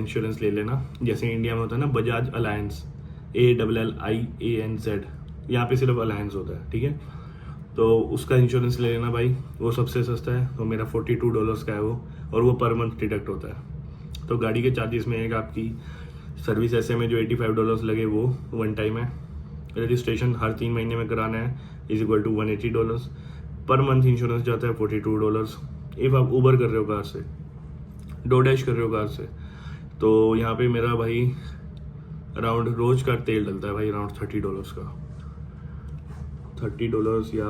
Insurance ले लेना। जैसे इंडिया में होता है ना बजाज अलायंस, ALLIANZ, यहाँ पे सिर्फ अलायंस होता है, ठीक है। तो उसका इंश्योरेंस ले लेना भाई, वो सबसे सस्ता है। तो मेरा $42 का है वो, और वो पर मंथ डिडक्ट होता है। तो गाड़ी के चार्जेस में एक आपकी सर्विस ऐसे में जो $85 लगे वो वन टाइम है। रजिस्ट्रेशन हर 3 महीने में कराना है, = $180। पर मंथ इंश्योरेंस जाता है $42। इफ़ आप उबर कर रहे हो कार से, डोडैश कर रहे हो कार से, तो यहाँ पे मेरा भाई अराउंड रोज का तेल डलता है भाई अराउंड $30 का, $30, या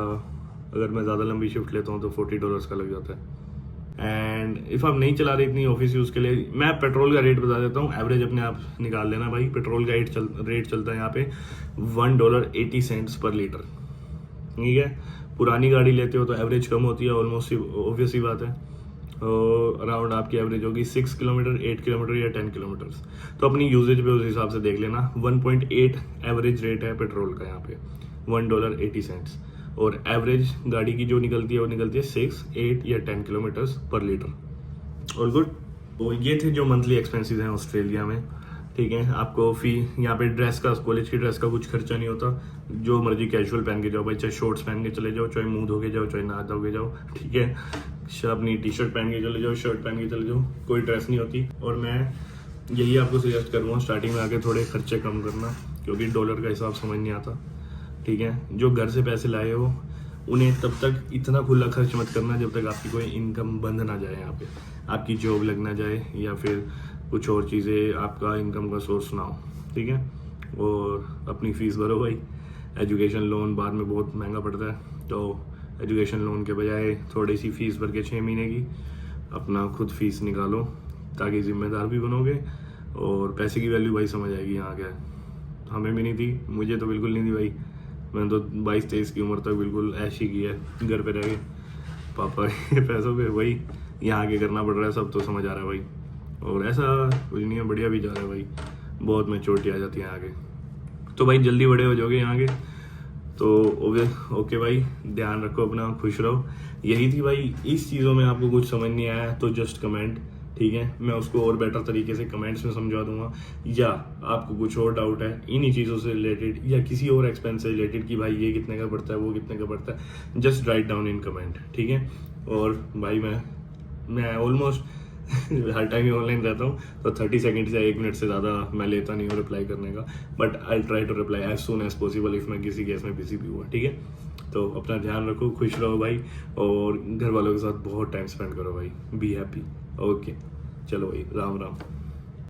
अगर मैं ज़्यादा लंबी शिफ्ट लेता हूँ तो $40 का लग जाता है। एंड इफ़ आप नहीं चला रहे इतनी ऑफिस यूज़ के लिए, मैं पेट्रोल का रेट बता देता हूँ, एवरेज अपने आप निकाल लेना भाई। पेट्रोल का रेट चलता है यहाँ पे $1.80 पर लीटर, ठीक है। पुरानी गाड़ी लेते हो तो एवरेज कम होती है, ऑलमोस्ट ऑब्वियस ही बात है। अराउंड आपकी एवरेज होगी 6 किलोमीटर, 8 किलोमीटर या 10 किलोमीटर। तो अपनी यूजेज पे उस हिसाब से देख लेना। 1.8 एवरेज रेट है पेट्रोल का यहाँ पे, $1.80। और एवरेज गाड़ी की जो निकलती है वो निकलती है 6, 8 या 10 किलोमीटर्स पर लीटर। All good. तो ये थे जो मंथली एक्सपेंसेस हैं ऑस्ट्रेलिया में, ठीक है। आपको फी यहाँ पे ड्रेस का, कॉलेज की ड्रेस का कुछ खर्चा नहीं होता। जो मर्जी कैजुअल पहन के जाओ भाई, चाहे शॉर्ट्स पहन के चले जाओ, चाहे मुंह धो के जाओ, चाहे नहा धो के जाओ, ठीक है। अपनी टी-शर्ट पहन के चले जाओ, शर्ट पहन के चले जाओ, कोई ड्रेस नहीं होती। और मैं यही आपको सजेस्ट करूँगा स्टार्टिंग में आके थोड़े खर्चे कम करना, क्योंकि डॉलर का हिसाब समझ नहीं आता, ठीक है। जो घर से पैसे लाए हो उन्हें तब तक इतना खुला खर्च मत करना जब तक आपकी कोई इनकम बंद ना जाए, यहाँ पे आपकी जॉब लग ना जाए या फिर कुछ और चीज़ें आपका इनकम का सोर्स ना हो, ठीक है। और अपनी फ़ीस भरो भाई। एजुकेशन लोन बाद में बहुत महंगा पड़ता है, तो एजुकेशन लोन के बजाय थोड़ी सी फ़ीस भर के 6 महीने की अपना खुद फीस निकालो, ताकि ज़िम्मेदार भी बनोगे और पैसे की वैल्यू भाई समझ आएगी। यहाँ क्या हमें भी नहीं थी, मुझे तो बिल्कुल नहीं थी भाई। मैंने तो 22-23 की उम्र तक बिल्कुल ऐश ही की है, घर पे रह के पापा के पैसों पे। वही यहाँ आके करना पड़ रहा है, सब तो समझ आ रहा है भाई। और ऐसा कुछ नहीं है, बढ़िया भी जा रहा है भाई, बहुत मैच्योरिटी आ जाती है आगे। तो भाई जल्दी बड़े हो जाओगे यहाँ के, तो ओके भाई, ध्यान रखो अपना, खुश रहो। यही थी भाई। इस चीज़ों में आपको कुछ समझ नहीं आया तो जस्ट कमेंट, ठीक है। मैं उसको और बेटर तरीके से कमेंट्स में समझा दूंगा। या आपको कुछ और डाउट है इन्हीं चीज़ों से रिलेटेड या किसी और एक्सपेंस से रिलेटेड कि भाई ये कितने का पड़ता है, वो कितने का पड़ता है, just write down in comment, ठीक है। और भाई मैं ऑलमोस्ट हर टाइम ही ऑनलाइन रहता हूँ, तो 30 सेकंड या 1 मिनट से ज़्यादा मैं लेता नहीं हूँ रिप्लाई करने का। But I try to reply as soon as possible if मैं किसी केस में बिजी भी हुआ, ठीक है। तो अपना ध्यान रखो, खुश रहो भाई, और घर वालों के साथ बहुत टाइम स्पेंड करो भाई, बी हैप्पी। ओके, चलो भाई, राम राम।